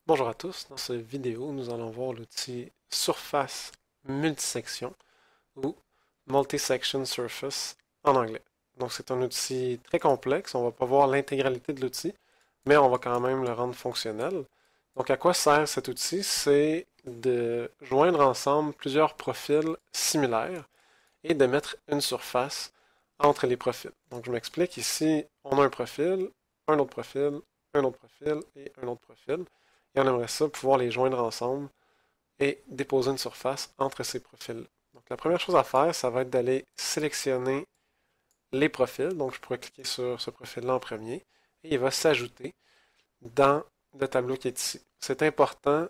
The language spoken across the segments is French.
Bonjour à tous, dans cette vidéo, nous allons voir l'outil Surface Multisection ou Multi-Section Surface en anglais. Donc c'est un outil très complexe, on ne va pas voir l'intégralité de l'outil, mais on va quand même le rendre fonctionnel. Donc à quoi sert cet outil? C'est de joindre ensemble plusieurs profils similaires et de mettre une surface entre les profils. Donc je m'explique, ici on a un profil, un autre profil, un autre profil et un autre profil. Et on aimerait ça pouvoir les joindre ensemble et déposer une surface entre ces profils-là. Donc la première chose à faire, ça va être d'aller sélectionner les profils. Donc je pourrais cliquer sur ce profil-là en premier et il va s'ajouter dans le tableau qui est ici. C'est important,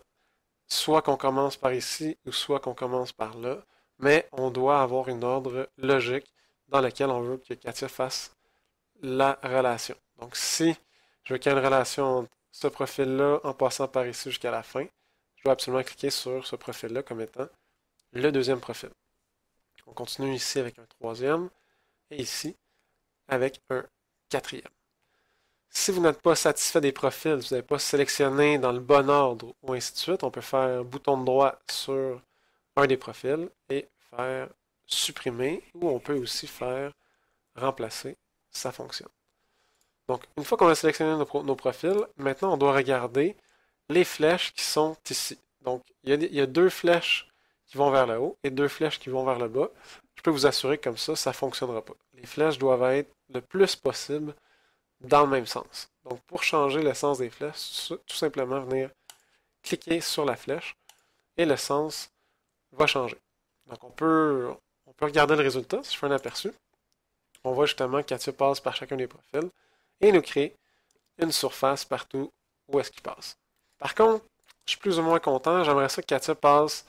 soit qu'on commence par ici ou soit qu'on commence par là, mais on doit avoir une ordre logique dans lequel on veut que Katia fasse la relation. Donc si je veux qu'il y ait une relation entre ce profil-là en passant par ici jusqu'à la fin, je dois absolument cliquer sur ce profil-là comme étant le deuxième profil. On continue ici avec un troisième et ici avec un quatrième. Si vous n'êtes pas satisfait des profils, si vous n'avez pas sélectionné dans le bon ordre ou ainsi de suite, on peut faire bouton de droit sur un des profils et faire supprimer ou on peut aussi faire remplacer. Ça fonctionne. Donc, une fois qu'on a sélectionné nos profils, maintenant on doit regarder les flèches qui sont ici. Donc, il y a deux flèches qui vont vers le haut et deux flèches qui vont vers le bas. Je peux vous assurer que comme ça ne fonctionnera pas. Les flèches doivent être le plus possible dans le même sens. Donc, pour changer le sens des flèches, tout simplement venir cliquer sur la flèche et le sens va changer. Donc, on peut regarder le résultat si je fais un aperçu. On voit justement que Katia passe par chacun des profils et nous crée une surface partout où est-ce qu'il passe. Par contre, je suis plus ou moins content, j'aimerais ça que Katia passe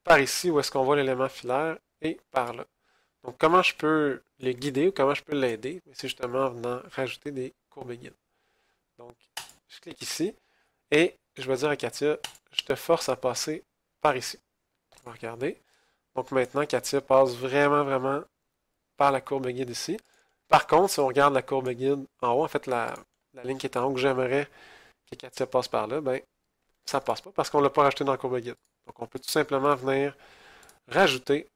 par ici où est-ce qu'on voit l'élément filaire et par là. Donc comment je peux le guider ou comment je peux l'aider? C'est justement en venant rajouter des courbes guides. Donc je clique ici et je vais dire à Katia, je te force à passer par ici. On va regarder. Donc maintenant, Katia passe vraiment par la courbe guide ici. Par contre, si on regarde la courbe guide en haut, en fait la ligne qui est en haut que j'aimerais que Katia passe par là, ben ça passe pas parce qu'on ne l'a pas rajouté dans la courbe guide. Donc on peut tout simplement venir rajouter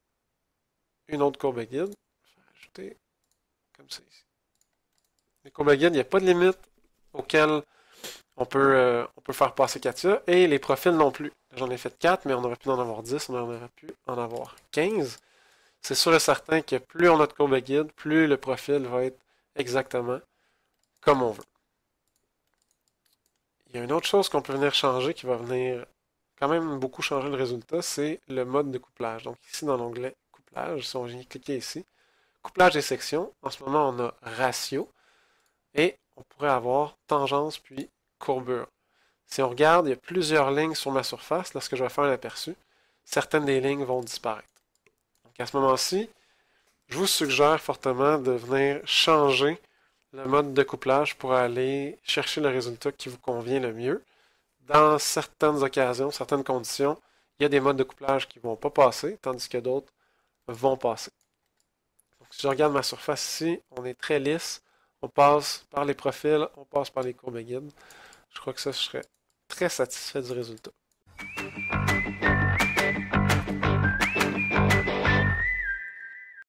une autre courbe guide. Rajouter comme ça ici. Les courbes guides, il n'y a pas de limite auquel on peut faire passer Katia et les profils non plus. J'en ai fait 4, mais on aurait pu en avoir 10, on aurait pu en avoir 15. C'est sûr et certain que plus on a de courbes guides, plus le profil va être exactement comme on veut. Il y a une autre chose qu'on peut venir changer qui va venir quand même beaucoup changer le résultat, c'est le mode de couplage. Donc ici dans l'onglet couplage, si on vient cliquer ici, couplage des sections, en ce moment on a ratio et on pourrait avoir tangence puis courbure. Si on regarde, il y a plusieurs lignes sur ma surface. Lorsque je vais faire un aperçu, certaines des lignes vont disparaître. Donc à ce moment-ci, je vous suggère fortement de venir changer le mode de couplage pour aller chercher le résultat qui vous convient le mieux. Dans certaines occasions, certaines conditions, il y a des modes de couplage qui ne vont pas passer, tandis que d'autres vont passer. Donc, si je regarde ma surface ici, on est très lisse. On passe par les profils, on passe par les courbes guides. Je crois que ça, je serais très satisfait du résultat.